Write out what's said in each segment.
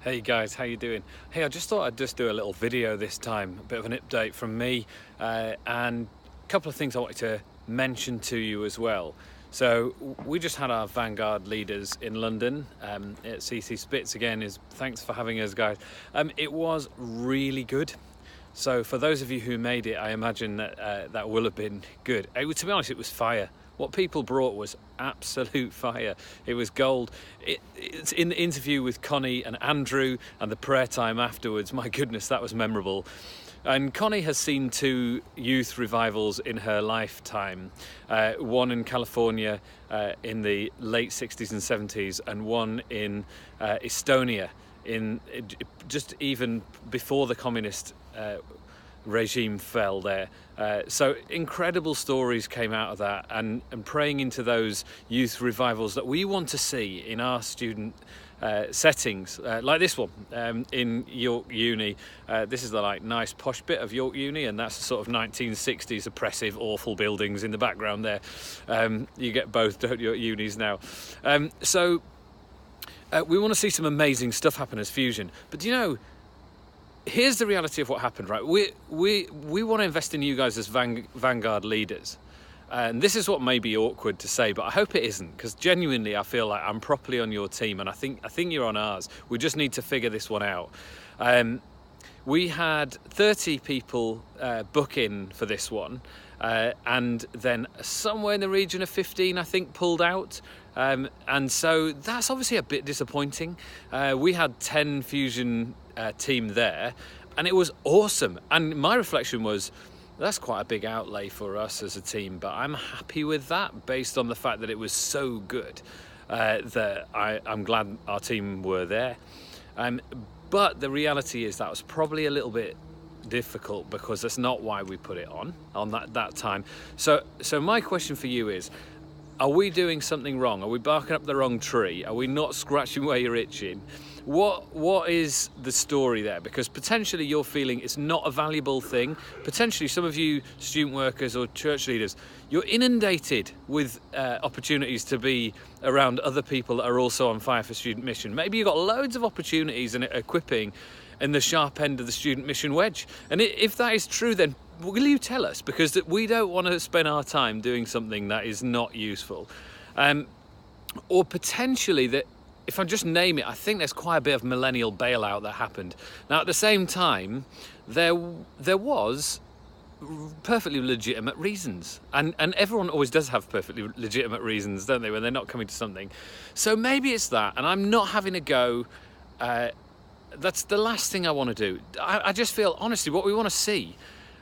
Hey guys, how you doing? Hey, I just thought I'd just do a little video this time, a bit of an update from me, and a couple of things I wanted to mention to you as well. So we just had our Vanguard leaders in London at CC Spitz again. Thanks for having us, guys. It was really good. So for those of you who made it, I imagine that that will have been good. To be honest, it was fire. What people brought was absolute fire. It was gold. It's in the interview with Connie and Andrew and the prayer time afterwards. My goodness, that was memorable. And Connie has seen 2 youth revivals in her lifetime. One in California in the late 60s and 70s, and one in Estonia just even before the communist regime fell there. So incredible stories came out of that, and praying into those youth revivals that we want to see in our student settings, like this one in York Uni. This is the nice posh bit of York Uni, and that's the sort of 1960s oppressive awful buildings in the background there. You get both, don't you, at unis now. We want to see some amazing stuff happen as Fusion, but do you know, here's the reality of what happened, right? We want to invest in you guys as Vanguard leaders. And this is what may be awkward to say, but I hope it isn't, because genuinely I feel like I'm properly on your team, and I think you're on ours. We just need to figure this one out. We had 30 people book in for this one, and then somewhere in the region of 15, I think, pulled out. And so that's obviously a bit disappointing. We had 10 Fusion team there, and it was awesome. And my reflection was, that's quite a big outlay for us as a team, but I'm happy with that based on the fact that it was so good that I'm glad our team were there. But the reality is that was probably a little bit difficult, because that's not why we put it on that time. So my question for you is, are we doing something wrong? Are we barking up the wrong tree? Are we not scratching where you're itching? What is the story there? Because potentially you're feeling it's not a valuable thing. Potentially some of you student workers or church leaders, you're inundated with opportunities to be around other people that are also on fire for student mission. Maybe you've got loads of opportunities and equipping in the sharp end of the student mission wedge. And if that is true, then will you tell us? Because we don't want to spend our time doing something that is not useful. Or potentially that, if I just name it, I think there's quite a bit of millennial bailout that happened. Now, at the same time, there was perfectly legitimate reasons. And everyone always does have perfectly legitimate reasons, don't they, when they're not coming to something. So maybe it's that, and I'm not having a go. That's the last thing I want to do. I just feel, honestly, what we want to see,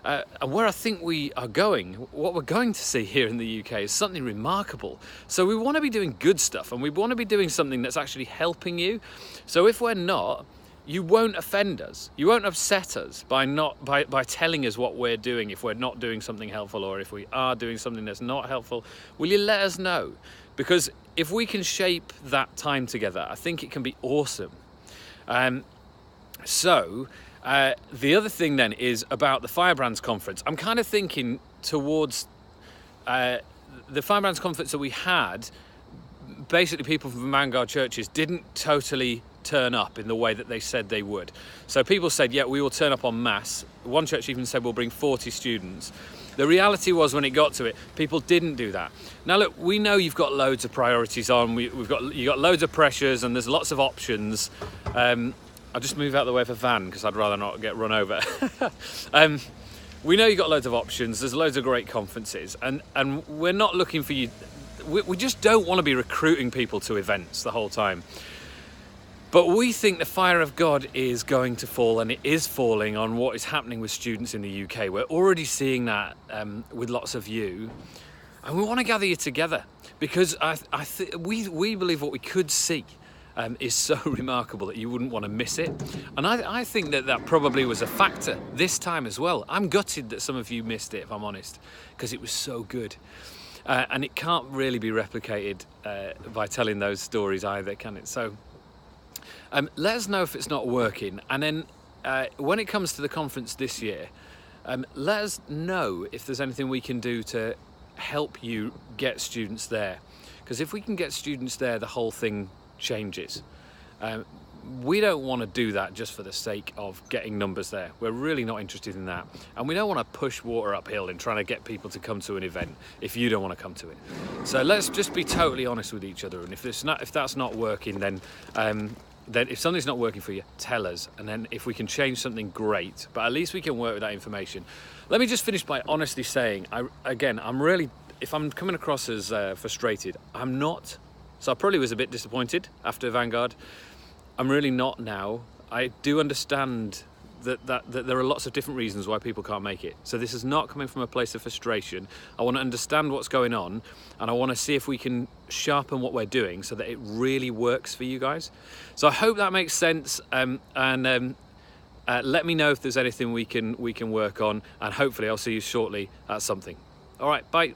and where I think we are going, what we're going to see here in the UK is something remarkable. So we want to be doing good stuff, and we want to be doing something that's actually helping you. So if we're not, you won't offend us. You won't upset us by telling us what we're doing if we're not doing something helpful, or if we are doing something that's not helpful. Will you let us know? Because if we can shape that time together, I think it can be awesome. The other thing then is about the Firebrands conference. I'm kind of thinking towards the Firebrands conference that we had. Basically, people from Vanguard churches didn't totally turn up in the way that they said they would. So people said, yeah, we will turn up en masse. One church even said we'll bring 40 students. The reality was, when it got to it, people didn't do that. Now look, we know you've got loads of priorities on. You've got loads of pressures, and there's lots of options. I'll just move out of the way of a van because I'd rather not get run over. We know you've got loads of options. There's loads of great conferences, and we're not looking for you. We just don't want to be recruiting people to events the whole time. But we think the fire of God is going to fall, and it is falling on what is happening with students in the UK. We're already seeing that with lots of you, and we want to gather you together, because we believe what we could see is so remarkable that you wouldn't want to miss it. And I think that probably was a factor this time as well. I'm gutted that some of you missed it, if I'm honest, because it was so good. And it can't really be replicated by telling those stories either, can it? So let us know if it's not working. And then when it comes to the conference this year, let us know if there's anything we can do to help you get students there. Because if we can get students there, the whole thing changes. we don't want to do that just for the sake of getting numbers there. We're really not interested in that. And we don't want to push water uphill in trying to get people to come to an event if you don't want to come to it. So let's just be totally honest with each other. And if that's not working, then if something's not working for you, tell us. And then if we can change something, great. But at least we can work with that information. Let me just finish by honestly saying, I'm really, if I'm coming across as frustrated, I'm not. So I probably was a bit disappointed after Vanguard. I'm really not now. I do understand that there are lots of different reasons why people can't make it. So this is not coming from a place of frustration. I want to understand what's going on, and I want to see if we can sharpen what we're doing so that it really works for you guys. So I hope that makes sense, let me know if there's anything we can work on, and hopefully I'll see you shortly at something. All right, bye.